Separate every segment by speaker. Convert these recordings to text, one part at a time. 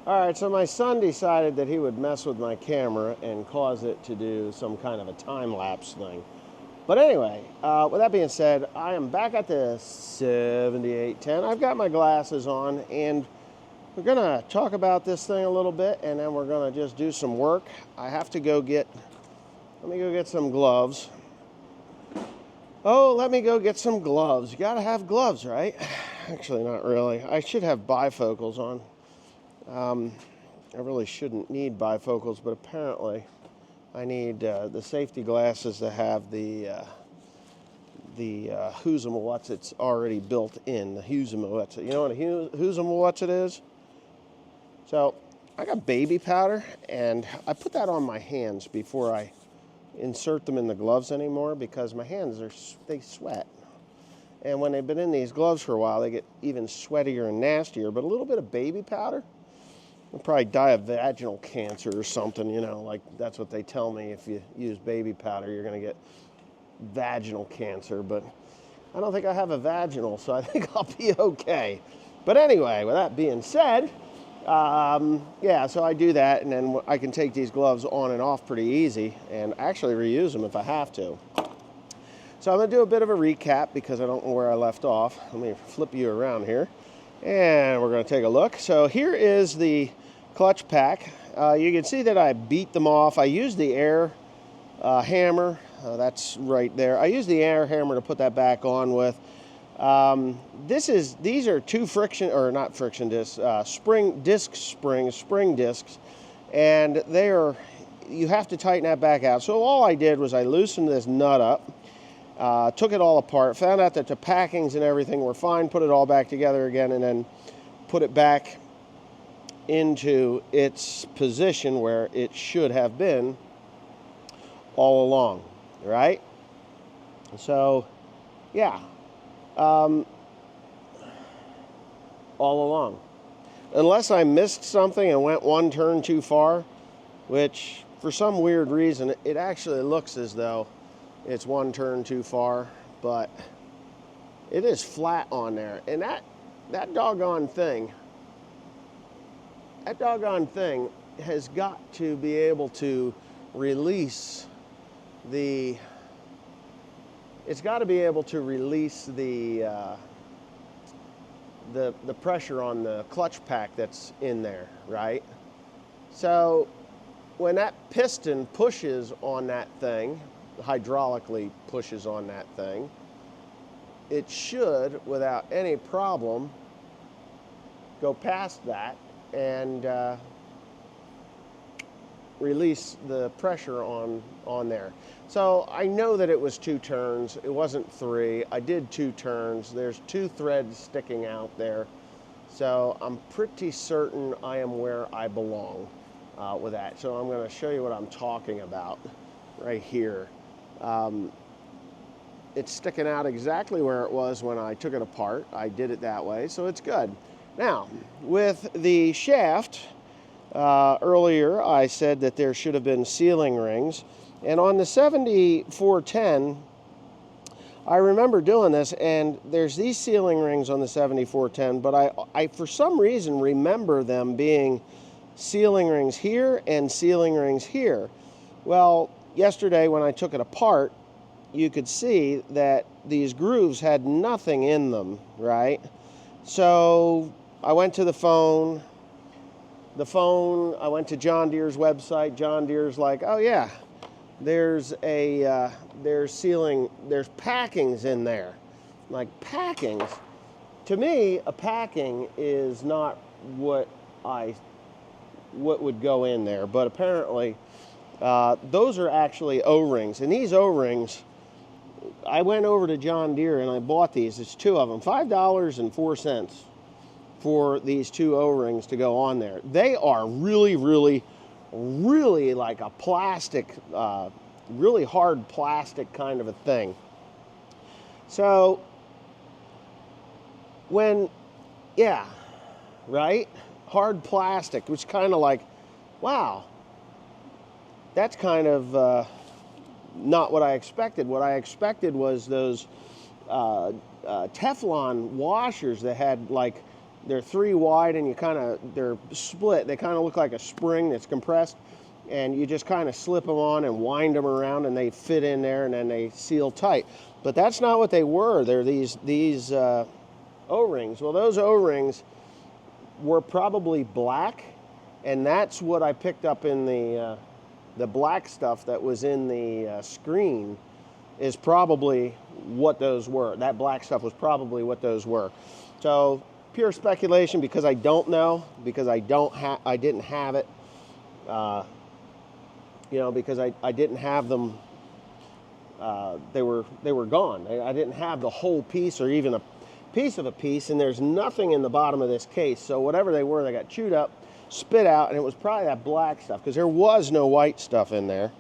Speaker 1: All right, so my son decided that he would mess with my camera and cause it to do some kind of a time-lapse thing. But anyway, with that being said, I am back at the 7810. I've got my glasses on, and we're gonna talk about this thing a little bit, and then we're gonna just do some work. I have to go get, let me go get some gloves. Oh, let me go get some gloves. You gotta have gloves, right? Actually, not really. I should have bifocals on. I really shouldn't need bifocals, but apparently I need the safety glasses that have the who's and what's it's already built in. The who's and what's it. You know what a who's and what's it is? So I got baby powder, and I put that on my hands before I insert them in the gloves anymore because my hands they sweat. And when they've been in these gloves for a while, they get even sweatier and nastier. But a little bit of baby powder, I'll probably die of vaginal cancer or something, you know, like that's what they tell me. If you use baby powder, you're going to get vaginal cancer. But I don't think I have a vaginal, so I think I'll be okay. But anyway, with that being said, yeah, so I do that, and then I can take these gloves on and off pretty easy and actually reuse them if I have to. So I'm going to do a bit of a recap because I don't know where I left off. Let me flip you around here, and we're going to take a look. So here is the clutch pack. You can see that I beat them off. I used the air hammer. That's right there. I used the air hammer to put that back on with. These are two friction, or not friction discs, spring discs, and they are, you have to tighten that back out. So all I did was I loosened this nut up, took it all apart, found out that the packings and everything were fine, put it all back together again, and then put it back into its position where it should have been all along, right? So, yeah. All along. Unless I missed something and went one turn too far, which for some weird reason, it actually looks as though it's one turn too far, but it is flat on there. And that doggone thing has got to be able to release the, it's got to be able to release the pressure on the clutch pack that's in there, right? So when that piston pushes on that thing, hydraulically pushes on that thing, it should, without any problem, go past that and release the pressure on there. So I know that it was 2 turns. It wasn't 3. I did 2 turns. There's 2 threads sticking out there. So I'm pretty certain I am where I belong with that. So I'm going to show you what I'm talking about right here. It's sticking out exactly where it was when I took it apart. I did it that way, so it's good. Now, with the shaft, earlier I said that there should have been sealing rings, and on the 7410 I remember doing this, and there's these sealing rings on the 7410, but I for some reason remember them being sealing rings here and sealing rings here. Well, yesterday when I took it apart, you could see that these grooves had nothing in them, right? So I went to the phone, I went to John Deere's website. John Deere's like, oh yeah, there's packings in there. Like, packings? To me, a packing is not what would go in there, but apparently those are actually O-rings. And these O-rings, I went over to John Deere and I bought these. It's 2 of them, $5.04 for these 2 O-rings to go on there. They are really, really, really like a plastic, really hard plastic kind of a thing. So yeah, right? Hard plastic, which kind of like, wow, that's kind of not what I expected. What I expected was those Teflon washers that had like they're 3 wide, and they're split. They kind of look like a spring that's compressed, and you just kind of slip them on and wind them around, and they fit in there, and then they seal tight. But that's not what they were. They're these O-rings. Well, those O-rings were probably black, and that's what I picked up in the black stuff that was in the screen is probably what those were. That black stuff was probably what those were. So pure speculation, because I don't know, because I didn't have it, because I didn't have them. They were gone. I didn't have the whole piece or even a piece of a piece, and there's nothing in the bottom of this case. So whatever they were, they got chewed up, spit out, and it was probably that black stuff, because there was no white stuff in there.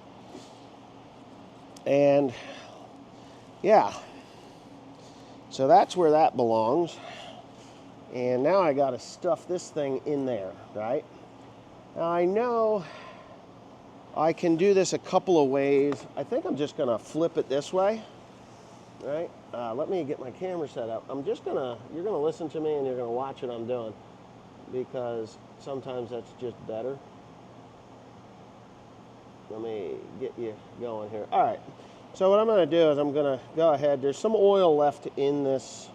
Speaker 1: And yeah, so that's where that belongs. And now I got to stuff this thing in there, right? Now I know I can do this a couple of ways. I think I'm just going to flip it this way, right? Let me get my camera set up. You're going to listen to me, and you're going to watch what I'm doing, because sometimes that's just better. Let me get you going here. All right. So what I'm going to do is I'm going to go ahead. There's some oil left in this.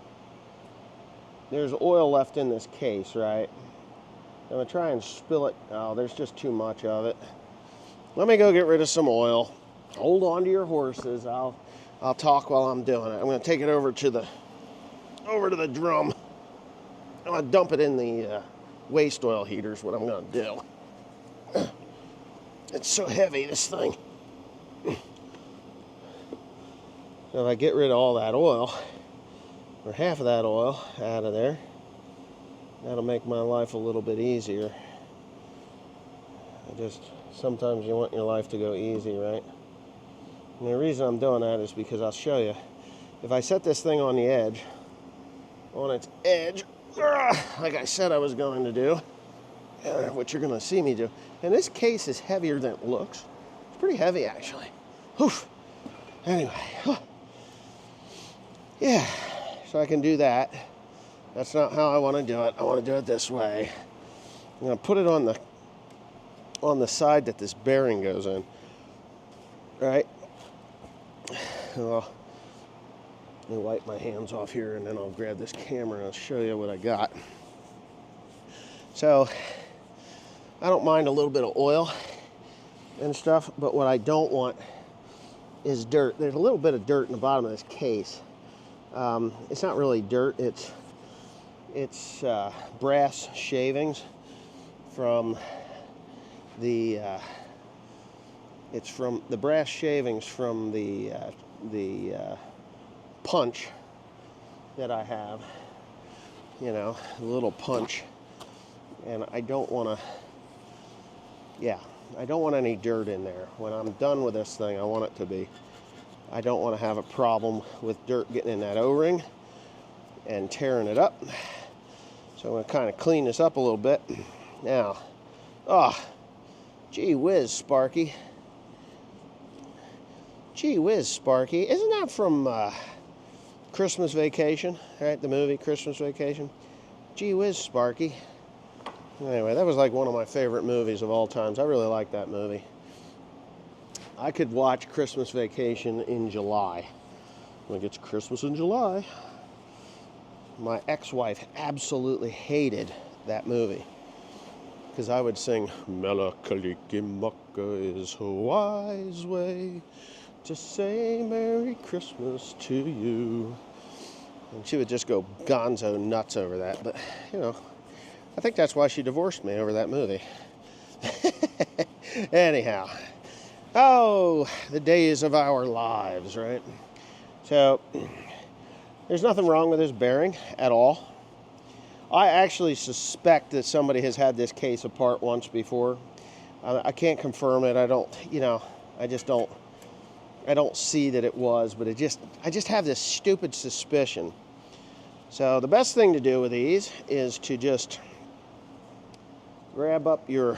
Speaker 1: There's oil left in this case, right? I'm going to try and spill it. Oh, there's just too much of it. Let me go get rid of some oil. Hold on to your horses. I'll talk while I'm doing it. I'm going to take it over to the drum. I'm going to dump it in the waste oil heater is what I'm going to do. It's so heavy, this thing. So if I get rid of all that oil, or half of that oil out of there, that'll make my life a little bit easier. Sometimes you want your life to go easy, right? And the reason I'm doing that is because I'll show you. If I set this thing on its edge, like I said I was going to do, what you're going to see me do. And this case is heavier than it looks. It's pretty heavy, actually. Oof. Anyway, yeah, so I can do that. That's not how I want to do it. I want to do it this way. I'm going to put it on the side that this bearing goes in, right? Well, let me wipe my hands off here, and then I'll grab this camera and I'll show you what I got. So I don't mind a little bit of oil and stuff, but what I don't want is dirt. There's a little bit of dirt in the bottom of this case. It's not really dirt. It's brass shavings from the brass shavings from the punch that I have, the little punch, and I don't want any dirt in there. When I'm done with this thing, I don't want to have a problem with dirt getting in that O-ring and tearing it up. So I'm going to kind of clean this up a little bit. Now, gee whiz, Sparky. Gee whiz, Sparky. Isn't that from Christmas Vacation, right? The movie Christmas Vacation. Gee whiz, Sparky. Anyway, that was like one of my favorite movies of all times. I really like that movie. I could watch Christmas Vacation in July. Like, it's Christmas in July. My ex-wife absolutely hated that movie, because I would sing, Mela Kalikimaka is a wise way to say Merry Christmas to you. And she would just go gonzo nuts over that. But, I think that's why she divorced me, over that movie. Anyhow. Oh, the days of our lives, right? So, there's nothing wrong with this bearing at all. I actually suspect that somebody has had this case apart once before. I can't confirm it. I don't see that it was, but I just have this stupid suspicion. So the best thing to do with these is to just grab up your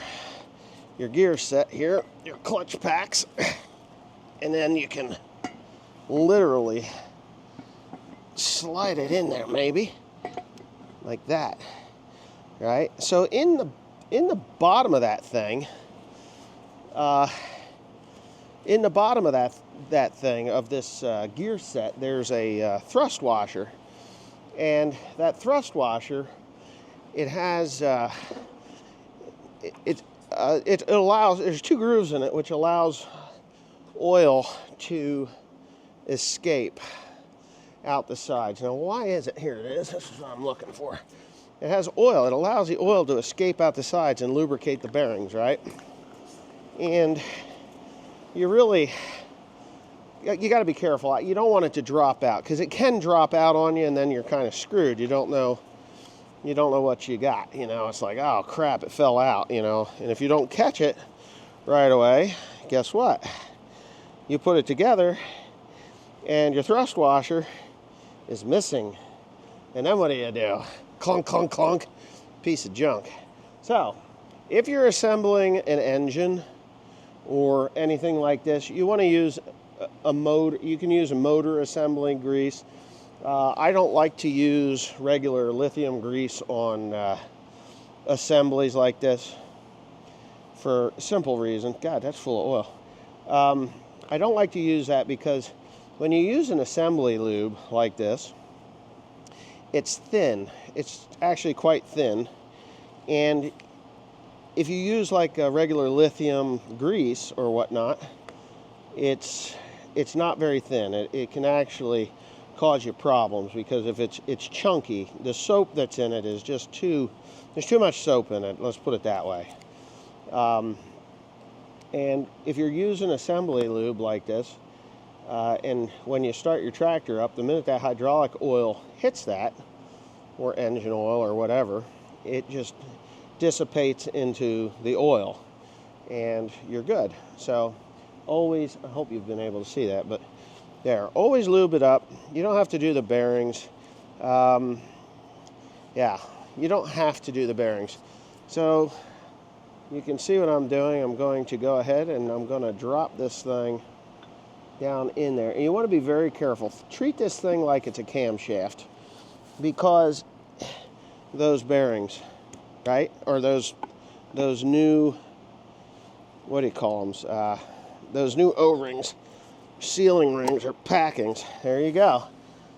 Speaker 1: gear set here, your clutch packs, and then you can literally slide it in there, maybe like that. right? So in the bottom of that thing, in the bottom of that thing of this gear set, there's a thrust washer, and that thrust washer, it has it allows, there's 2 grooves in it, which allows oil to escape out the sides. Now, why is it? Here it is. This is what I'm looking for. It has oil. It allows the oil to escape out the sides and lubricate the bearings, right? And you got to be careful. You don't want it to drop out, because it can drop out on you, and then you're kind of screwed. You don't know what you got. It's like, oh crap, it fell out. And if you don't catch it right away, guess what? You put it together, and your thrust washer is missing. And then what do? Clunk, clunk, clunk, piece of junk. So, if you're assembling an engine or anything like this, you want to use a motor. You can use a motor assembly grease. I don't like to use regular lithium grease on assemblies like this for a simple reason. God, that's full of oil. I don't like to use that because when you use an assembly lube like this, it's thin. It's actually quite thin. And if you use like a regular lithium grease or whatnot, it's not very thin. It can actually cause you problems, because if it's chunky, the soap that's in it is just there's too much soap in it, let's put it that way. And if you're using assembly lube like this, and when you start your tractor up, the minute that hydraulic oil hits that, or engine oil or whatever, it just dissipates into the oil, and you're good. So always, I hope you've been able to see that, but there, always lube it up. You don't have to do the bearings. Yeah, you don't have to do the bearings. So you can see what I'm doing. I'm going to go ahead and I'm going to drop this thing down in there. And you want to be very careful. Treat this thing like it's a camshaft, because those bearings, right, or those new, what do you call them? Those new O-rings, sealing rings or packings. There you go.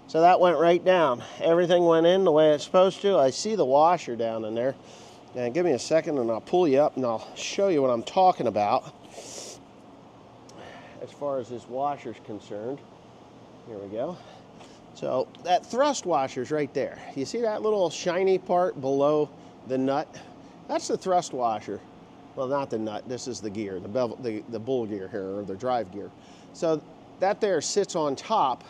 Speaker 1: So that went right down. Everything went in the way it's supposed to. I see the washer down in there. And give me a second and I'll pull you up and I'll show you what I'm talking about as far as this washer's concerned. Here we go. So that thrust washer's right there. You see that little shiny part below the nut? That's the thrust washer. Well, not the nut. This is the gear, the bull gear here, or the drive gear. So that there sits on top.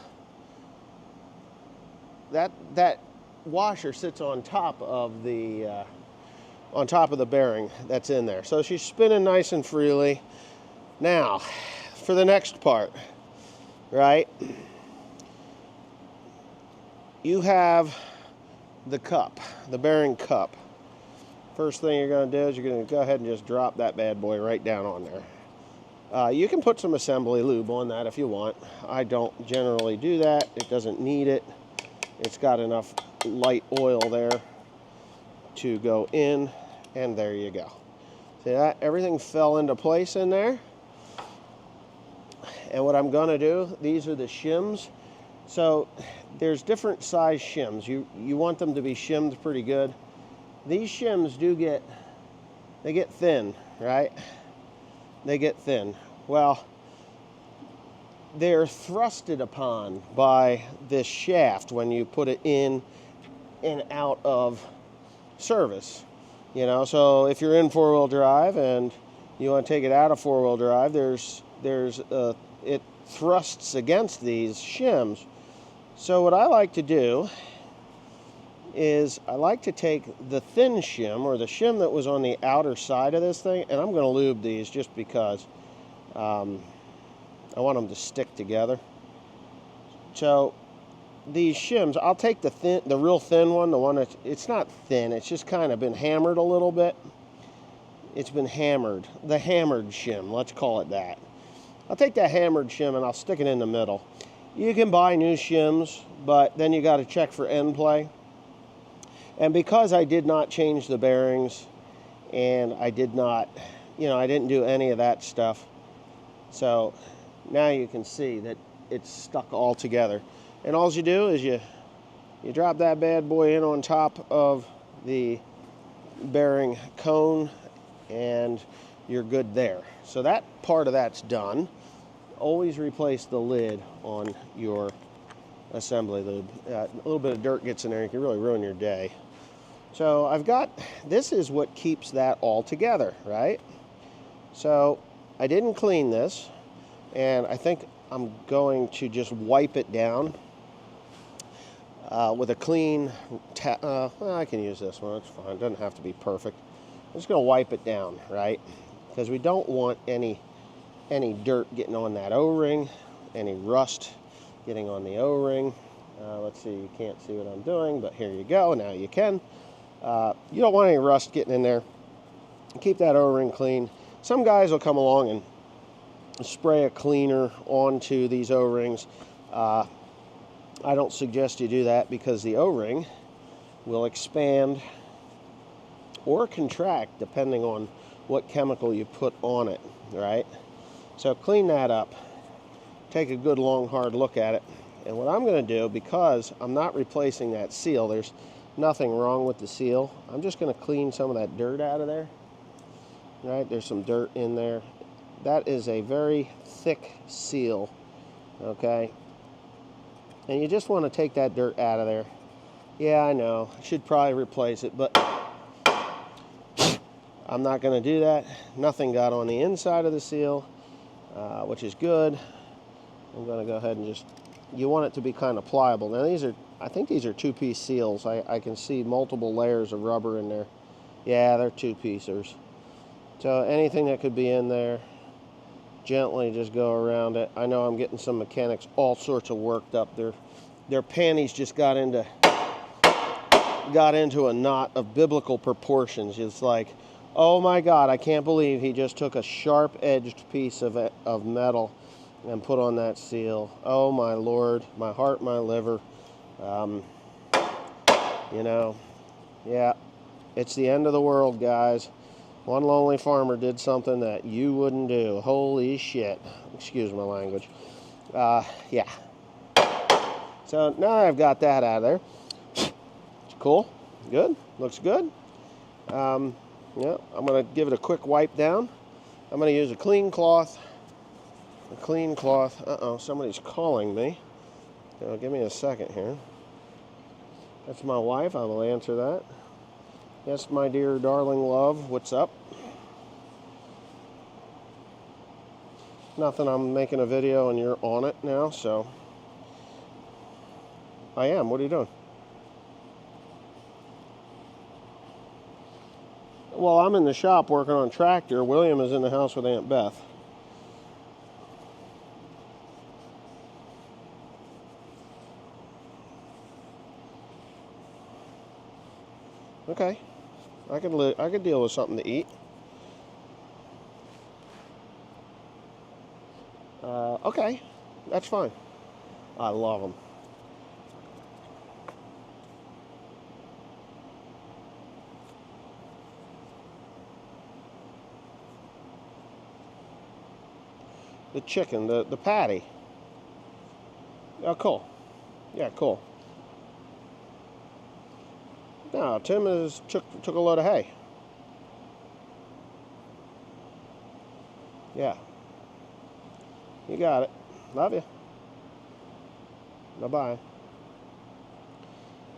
Speaker 1: That washer sits on top of the bearing that's in there. So she's spinning nice and freely. Now, for the next part, right? You have the cup, the bearing cup. First thing you're going to do is you're going to go ahead and just drop that bad boy right down on there. You can put some assembly lube on that if you want. I don't generally do that. It doesn't need it. It's got enough light oil there to go in, and there you go. See that? Everything fell into place in there. And what I'm going to do, these are the shims. So there's different size shims. You want them to be shimmed pretty good. These shims they get thin, right? They get thin. Well, they're thrusted upon by this shaft when you put it in and out of service. So if you're in four-wheel drive and you want to take it out of four-wheel drive, it thrusts against these shims. So what I like to do is I like to take the thin shim, or the shim that was on the outer side of this thing, and I'm going to lube these just because I want them to stick together. So these shims, I'll take the real thin one, the one that's, it's not thin, it's just kind of been hammered a little bit. It's been hammered, the hammered shim, let's call it that. I'll take that hammered shim and I'll stick it in the middle. You can buy new shims, but then you got to check for end play. And because I did not change the bearings, and I did not, I didn't do any of that stuff. So now you can see that it's stuck all together. And all you do is you drop that bad boy in on top of the bearing cone, and you're good there. So that part of that's done. Always replace the lid on your assembly lube. A little bit of dirt gets in there, you can really ruin your day. So I've got, this is what keeps that all together, right? So I didn't clean this, and I think I'm going to just wipe it down with a clean, well, I can use this one, it's fine, it doesn't have to be perfect. I'm just gonna wipe it down, right? Because we don't want any dirt getting on that O-ring, any rust getting on the O-ring. Let's see, you can't see what I'm doing, but here you go, now you can. You don't want any rust getting in there. Keep that O-ring clean. Some guys will come along and spray a cleaner onto these O-rings. I don't suggest you do that because the O-ring will expand or contract depending on what chemical you put on it, right? So clean that up. Take a good long hard look at it. And what I'm going to do, because I'm not replacing that seal, there's nothing wrong with the seal. I'm just going to clean some of that dirt out of there. Right, there's some dirt in there. That is a very thick seal, okay? And you just want to take that dirt out of there. Yeah, I know, I should probably replace it, but I'm not going to do that. Nothing got on the inside of the seal, which is good. I'm going to go ahead and just, you want it to be kind of pliable. Now these are, I think these are two-piece seals. I can see multiple layers of rubber in there. Yeah, they're two-piecers. So anything that could be in there, gently just go around it. I know I'm getting some mechanics all sorts of worked up. Their panties just got into a knot of biblical proportions. It's like, oh my God, I can't believe he just took a sharp-edged piece of metal and put on that seal. Oh my Lord, my heart, my liver. Yeah, it's the end of the world, guys. One lonely farmer did something that you wouldn't do. Holy shit. Excuse my language. Yeah. So now I've got that out of there. It's cool. Good. Looks good. Yeah, I'm going to give it a quick wipe down. I'm going to use a clean cloth. A clean cloth. Uh-oh, somebody's calling me. Give me a second here. That's my wife. I will answer that. Yes, my dear darling love, what's up? Nothing, I'm making a video and you're on it now, so. I am, what are you doing? Well, I'm in the shop working on a tractor. William is in the house with Aunt Beth. Okay. I could deal with something to eat. Okay, that's fine. I love them. The chicken, the patty. Oh, cool. Yeah, cool. No, Tim took a load of hay. Yeah. You got it. Love you. Bye-bye.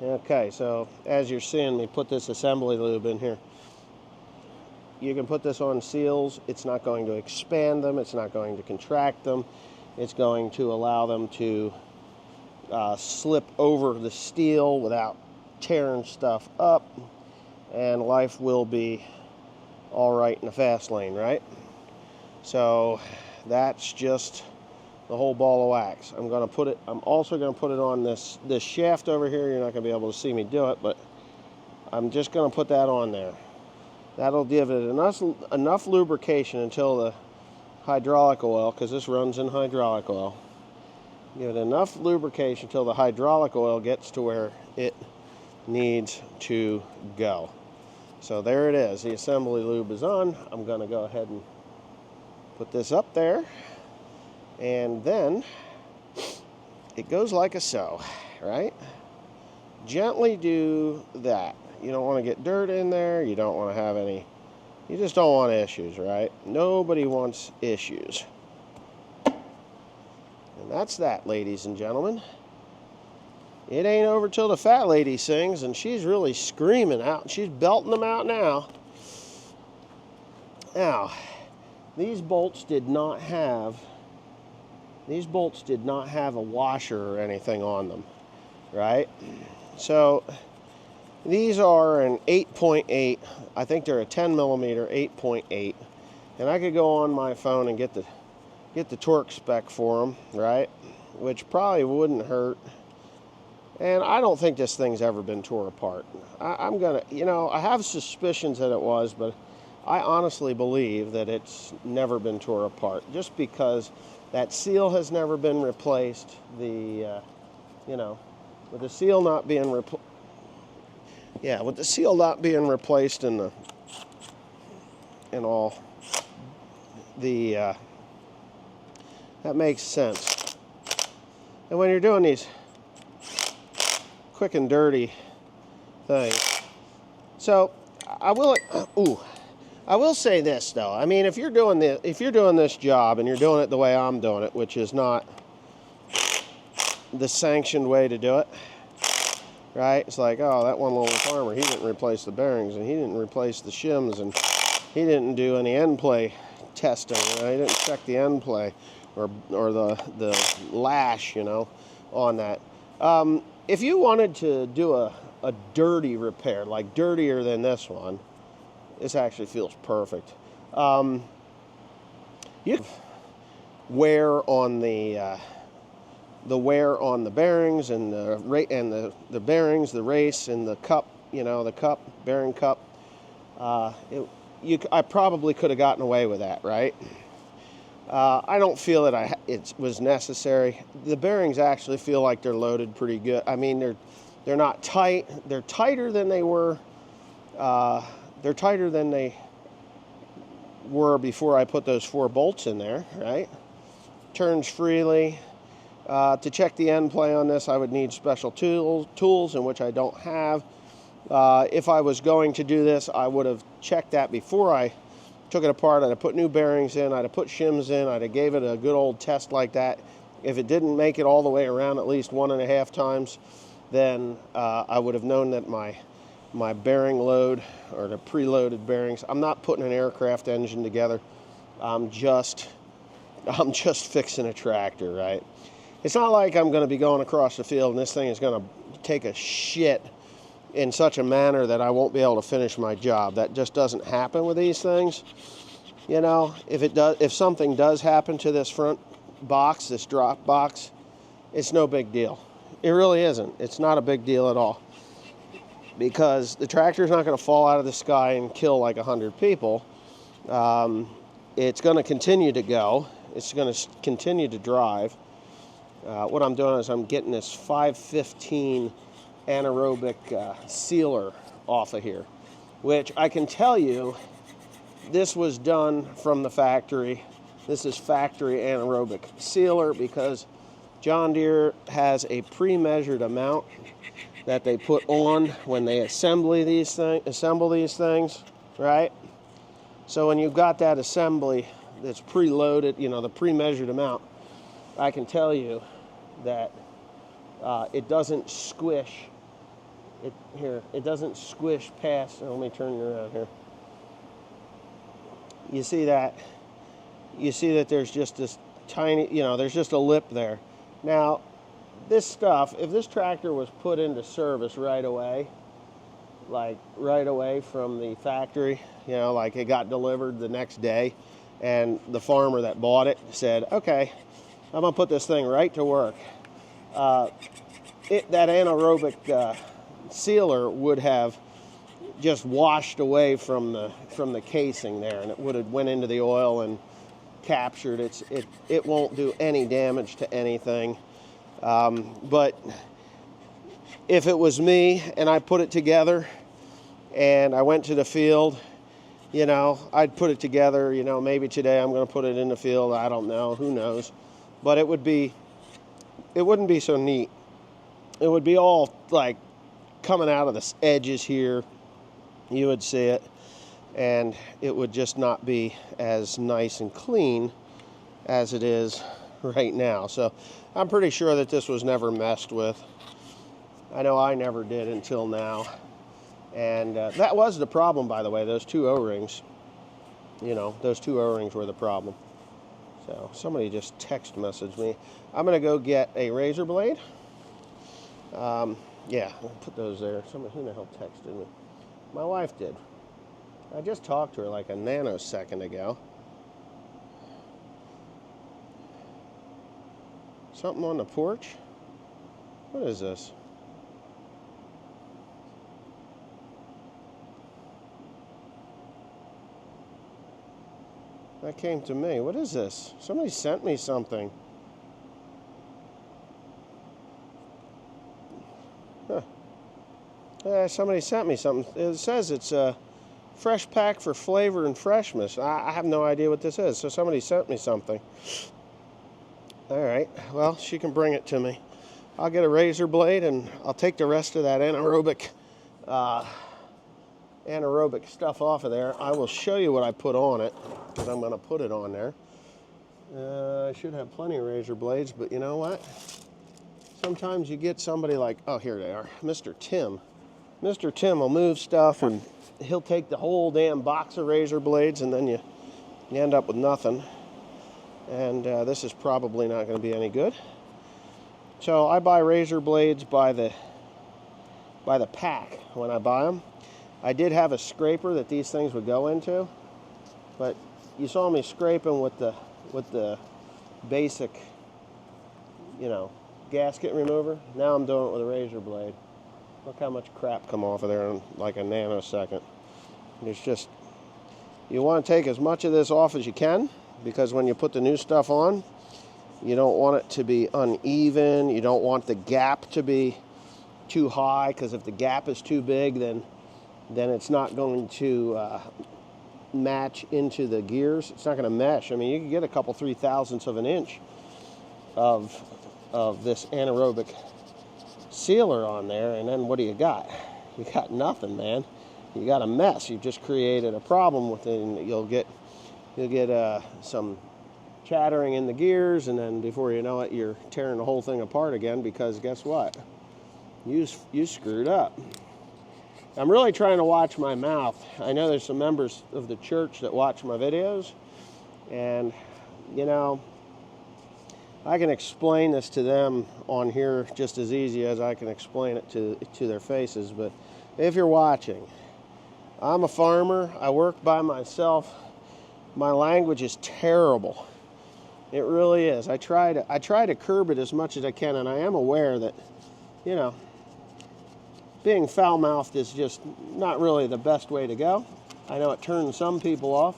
Speaker 1: Okay, so as you're seeing me put this assembly lube in here, you can put this on seals. It's not going to expand them. It's not going to contract them. It's going to allow them to slip over the steel without tearing stuff up, and life will be all right in the fast lane, right? So that's just the whole ball of wax. I'm also going to put it on this shaft over here. You're not going to be able to see me do it, but I'm just going to put that on there. That'll give it enough lubrication until the hydraulic oil, because this runs in hydraulic oil. Give it enough lubrication until the hydraulic oil gets to where it needs to go. So there it is. The assembly lube is on. I'm going to go ahead and put this up there. And then it goes like so, right? Gently do that. You don't want to get dirt in there. You don't want to have any, you just don't want issues, right? Nobody wants issues. And that's that, ladies and gentlemen. It ain't over till the fat lady sings, and she's really screaming out. She's belting them out now. Now, these bolts did not have a washer or anything on them, right? So these are an 8.8. I think they're a 10 millimeter 8.8, and I could go on my phone and get the torque spec for them, right? Which probably wouldn't hurt. And I don't think this thing's ever been tore apart. I'm gonna, I have suspicions that it was, but I honestly believe that it's never been tore apart, just because that seal has never been replaced. With the seal not being replaced and all the that makes sense. And when you're doing these quick and dirty things, so I will say this though. I mean, if you're doing this job and you're doing it the way I'm doing it, which is not the sanctioned way to do it, right? It's like, oh, that one little farmer, he didn't replace the bearings, and he didn't replace the shims, and he didn't do any end play testing. He didn't check the end play or the lash, on that. If you wanted to do a dirty repair, like dirtier than this one, this actually feels perfect. You wear on the bearings and the bearings, the race, and the cup, the bearing cup. I probably could have gotten away with that, right? I don't feel that it was necessary. The bearings actually feel like they're loaded pretty good. I mean, they're not tight. They're tighter than they were. They're tighter than they were before I put those 4 bolts in there, right? Turns freely. To check the end play on this, I would need special tools, in which I don't have. If I was going to do this, I would have checked that before I took it apart. I'd have put new bearings in, I'd have put shims in, I'd have gave it a good old test like that. If it didn't make it all the way around at least 1.5 times, then I would have known that my bearing load, or the preloaded bearings, I'm not putting an aircraft engine together. I'm just fixing a tractor, right? It's not like I'm going to be going across the field and this thing is going to take a shit in such a manner that I won't be able to finish my job. That just doesn't happen with these things. If something does happen to this front box, this drop box, it's no big deal. It really isn't. It's not a big deal at all, because the tractor's not going to fall out of the sky and kill like 100 people. It's going to continue to go. It's going to continue to drive. What I'm doing is I'm getting this 515 anaerobic sealer off of here, which I can tell you, this was done from the factory. This is factory anaerobic sealer, because John Deere has a pre-measured amount that they put on when they assemble these things, right? So when you've got that assembly that's preloaded, the pre-measured amount, I can tell you that it doesn't squish. It doesn't squish past. Let me turn you around here. You see that? You see that there's just this tiny, there's just a lip there. Now, this stuff, if this tractor was put into service right away, like right away from the factory, like it got delivered the next day, and the farmer that bought it said, okay, I'm going to put this thing right to work, that anaerobic sealer would have just washed away from the casing there, and it would have went into the oil and captured. It won't do any damage to anything. But if it was me and I put it together and I went to the field, you know, I'd put it together, you know, maybe today I'm going to put it in the field. I don't know. Who knows? But it wouldn't be so neat. It would be all like coming out of the edges here. You would see it, and it would just not be as nice and clean as it is right now. So I'm pretty sure that this was never messed with. I know I never did until now. And that was the problem, by the way, those two O-rings. You know, those two O-rings were the problem. So somebody just text messaged me. I'm going to go get a razor blade. Yeah, I'll put those there. Somebody, who the hell texted me? My wife did. I just talked to her like a nanosecond ago. Something on the porch? What is this? That came to me. What is this? Somebody sent me something. Huh. Somebody sent me something. It says it's a fresh pack for flavor and freshness. I have no idea what this is, so somebody sent me something. All right, well, she can bring it to me. I'll get a razor blade and I'll take the rest of that anaerobic stuff off of there. I will show you what I put on it, because I'm going to put it on there. I should have plenty of razor blades, but you know what? Sometimes you get somebody like, oh, here they are, Mr. Tim. Mr. Tim will move stuff and he'll take the whole damn box of razor blades, and then you end up with nothing. And this is probably not going to be any good. So I buy razor blades by the pack when I buy them. I did have a scraper that these things would go into, but you saw me scraping with the basic, you know, gasket remover. Now I'm doing it with a razor blade. Look how much crap come off of there in like a nanosecond. It's just, you want to take as much of this off as you can, because when you put the new stuff on, you don't want it to be uneven. You don't want the gap to be too high, because if the gap is too big, then it's not going to match into the gears. It's not going to mesh. I mean, you can get a couple 3/1000ths of an inch of this anaerobic sealer on there, and then what do you got? You got nothing, man. You got a mess. You've just created a problem with it, and you'll get some chattering in the gears, and then before you know it, you're tearing the whole thing apart again, because guess what? You screwed up. I'm really trying to watch my mouth. I know there's some members of the church that watch my videos, and you know, I can explain this to them on here just as easy as I can explain it to their faces. But if you're watching, I'm a farmer. I work by myself. My language is terrible. It really is. I try to curb it as much as I can, and I am aware that, you know, being foul-mouthed is just not really the best way to go. I know it turns some people off.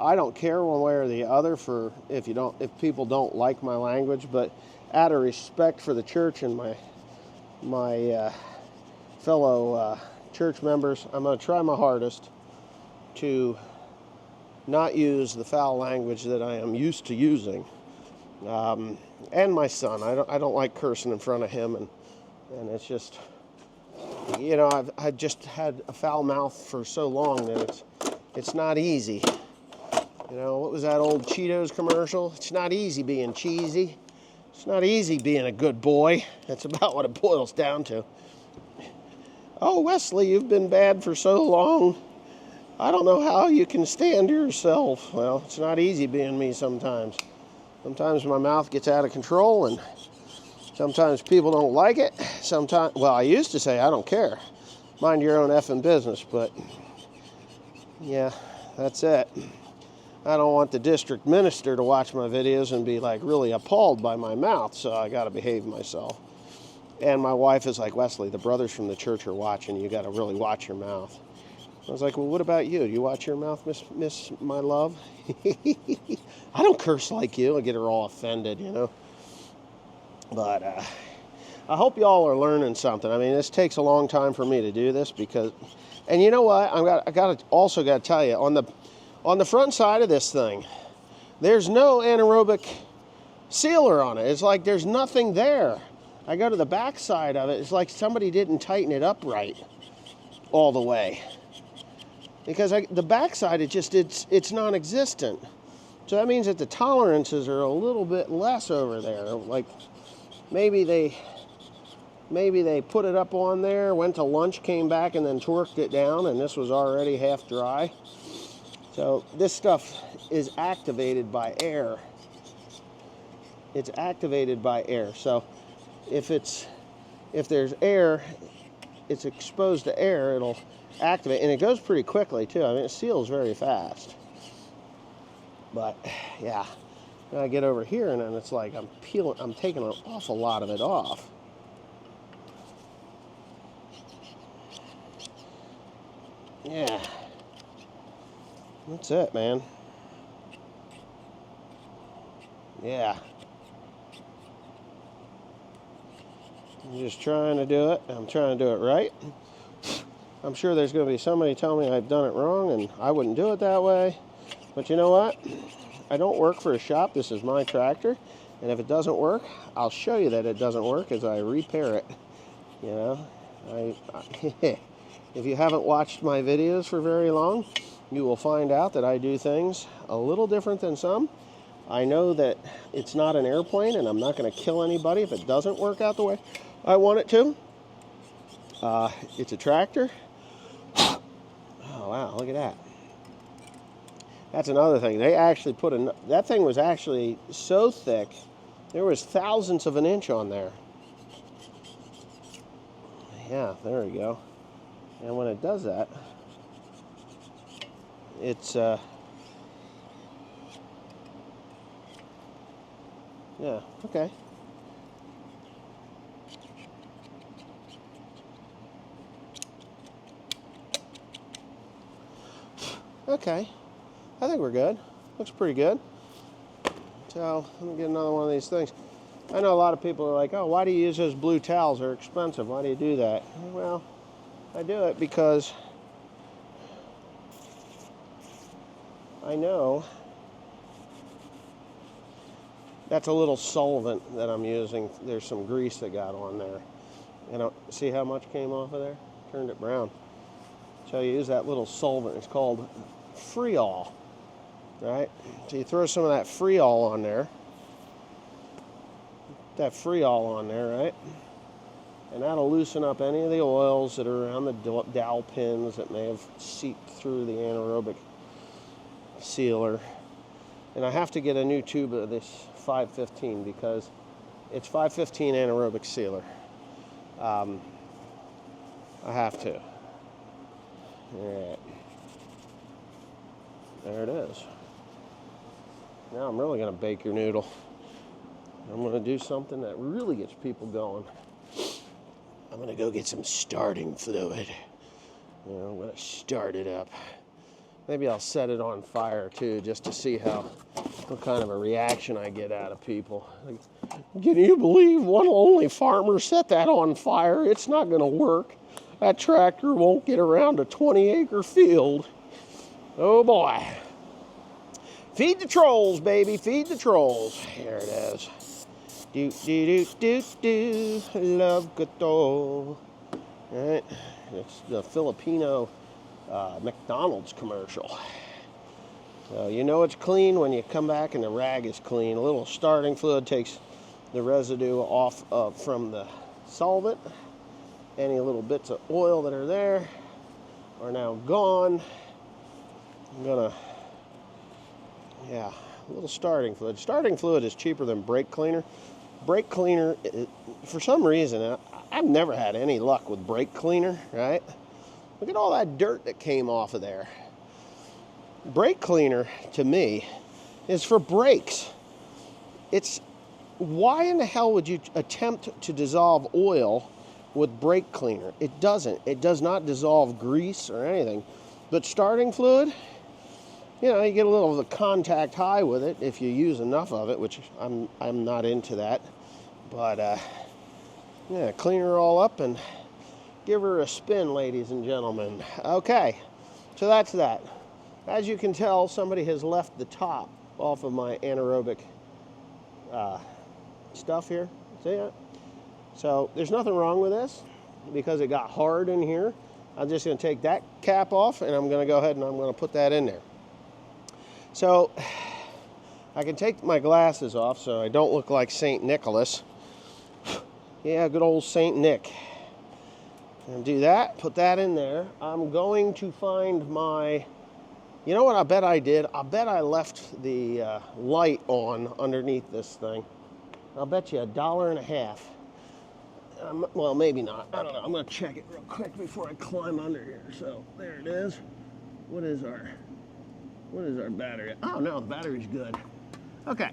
Speaker 1: I don't care one way or the other for if people don't like my language, but out of respect for the church and my fellow church members, I'm going to try my hardest to not use the foul language that I am used to using. And my son, I don't like cursing in front of him, and it's just, you know, I've just had a foul mouth for so long that it's not easy. You know, what was that old Cheetos commercial? It's not easy being cheesy. It's not easy being a good boy. That's about what it boils down to. Oh, Wesley, you've been bad for so long. I don't know how you can stand to yourself. Well, it's not easy being me sometimes. Sometimes my mouth gets out of control, and sometimes people don't like it. Sometimes, well, I used to say I don't care. Mind your own effing business, but yeah, that's it. I don't want the district minister to watch my videos and be like really appalled by my mouth, so I got to behave myself. And my wife is like, Wesley, the brothers from the church are watching. You got to really watch your mouth. I was like, well, what about you? You watch your mouth, miss my love? I don't curse like you. I get her all offended, you know. But I hope y'all are learning something. I mean, this takes a long time for me to do this because, and you know what? I got to tell you, on the front side of this thing, there's no anaerobic sealer on it. It's like there's nothing there. I go to the back side of it. It's like somebody didn't tighten it up right all the way. Because the back side, it's non-existent. So that means that the tolerances are a little bit less over there. Like maybe they put it up on there, went to lunch, came back, and then torqued it down, and this was already half dry. So this stuff is activated by air. It's activated by air. So if there's air, it's exposed to air, it'll activate, and it goes pretty quickly too. I mean, it seals very fast. But yeah, then I get over here, and then it's like I'm taking an awful lot of it off. Yeah, that's it, man. Yeah. I'm just trying to do it. I'm trying to do it right. I'm sure there's going to be somebody telling me I've done it wrong and I wouldn't do it that way. But you know what? I don't work for a shop. This is my tractor. And if it doesn't work, I'll show you that it doesn't work as I repair it. You know, if you haven't watched my videos for very long, you will find out that I do things a little different than some. I know that it's not an airplane, and I'm not going to kill anybody if it doesn't work out the way I want it to. It's a tractor. Oh, wow, look at that. That's another thing. They actually that thing was actually so thick, there was thousandths of an inch on there. Yeah, there we go. And when it does that, it's, yeah, okay. Okay, I think we're good. Looks pretty good. So, let me get another one of these things. I know a lot of people are like, oh, why do you use those blue towels? They're expensive. Why do you do that? Well, I do it because I know that's a little solvent that I'm using. There's some grease that got on there. And see how much came off of there? Turned it brown. So you use that little solvent. It's called Freol, right? So you throw some of that Freol on there. That Freol on there, right? And that'll loosen up any of the oils that are around the dowel pins that may have seeped through the anaerobic sealer. And I have to get a new tube of this 515 because it's 515 anaerobic sealer. I have to. All right. There it is. Now I'm really going to bake your noodle. I'm going to do something that really gets people going. I'm going to go get some starting fluid. You know, I'm going to start it up. Maybe I'll set it on fire too, just to see what kind of a reaction I get out of people. Like, can you believe one lonely farmer set that on fire? It's not going to work. That tractor won't get around a 20-acre field. Oh boy. Feed the trolls, baby. Feed the trolls. Here it is. Do, do, do, do, do. Love Gato. All right. It's the Filipino McDonald's commercial. So you know it's clean when you come back and the rag is clean. A little starting fluid takes the residue off from the solvent. Any little bits of oil that are there are now gone. I'm gonna, yeah, a little starting fluid. Starting fluid is cheaper than brake cleaner. Brake cleaner, for some reason, I've never had any luck with brake cleaner, right? Look at all that dirt that came off of there. Brake cleaner, to me, is for brakes. Why in the hell would you attempt to dissolve oil with brake cleaner? It doesn't. It does not dissolve grease or anything. But starting fluid, you know, you get a little of the contact high with it if you use enough of it, which I'm not into that. But Yeah, clean her all up and give her a spin, ladies and gentlemen. Okay, so that's that. As you can tell, somebody has left the top off of my anaerobic stuff here. See that? So there's nothing wrong with this because it got hard in here. I'm just going to take that cap off and I'm going to go ahead and I'm going to put that in there. So I can take my glasses off so I don't look like St. Nicholas. Yeah, good old St. Nick. And do that, put that in there. I'm going to find my, you know what I bet I did? I bet I left the light on underneath this thing. I'll bet you $1.50. Well, maybe not. I don't know. I'm going to check it real quick before I climb under here. So there it is. What is our battery? Oh no, the battery's good. Okay.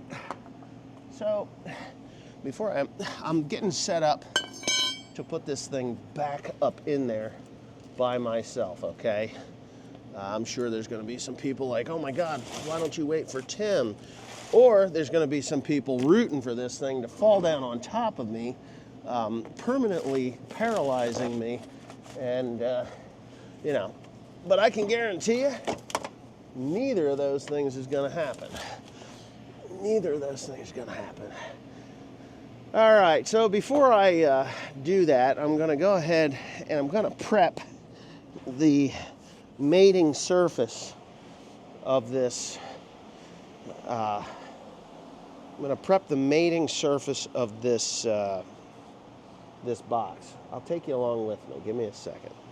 Speaker 1: So before I'm getting set up to put this thing back up in there by myself, okay? I'm sure there's going to be some people like, oh my God, why don't you wait for Tim? Or there's going to be some people rooting for this thing to fall down on top of me, permanently paralyzing me, and, you know. But I can guarantee you, neither of those things is going to happen. Neither of those things is going to happen. All right, so before I do that, I'm going to go ahead and I'm going to prep the mating surface of this. I'm going to prep the mating surface of this this box. I'll take you along with me. Give me a second.